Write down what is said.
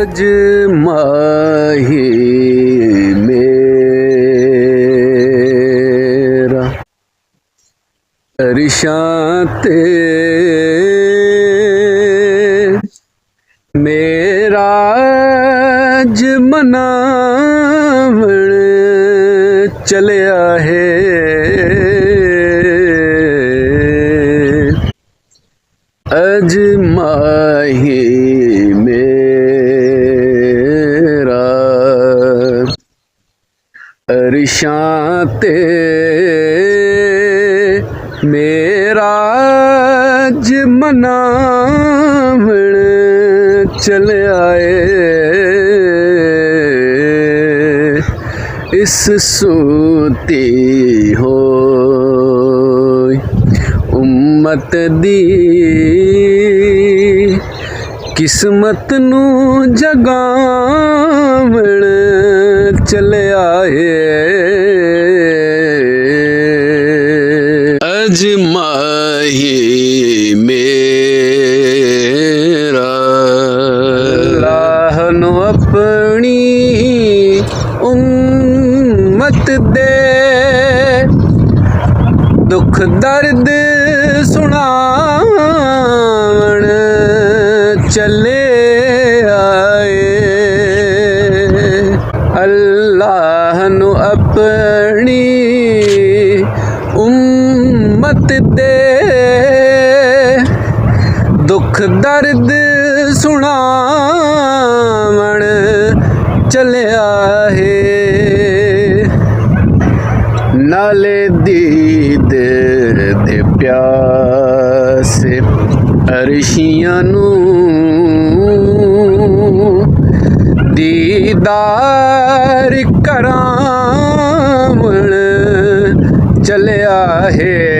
अजमाही मेरा रिशाते मेरा मनावण चलिया है अजमाही मेरा रिशाते मेरा मनावण चले आए इस सूती हो उम्मत दी किस्मत नू जगावण चले आए अजमाही मेरा अल्लाह नु अपनी उम्मत दे दुख दर्द सुनावण चले आए अल्लाह नु अपनी उम्मत दे दुख दर्द सुनावण चले आए नाले दीद दे प्यासे अरशियां नू दीदार करावण चले आए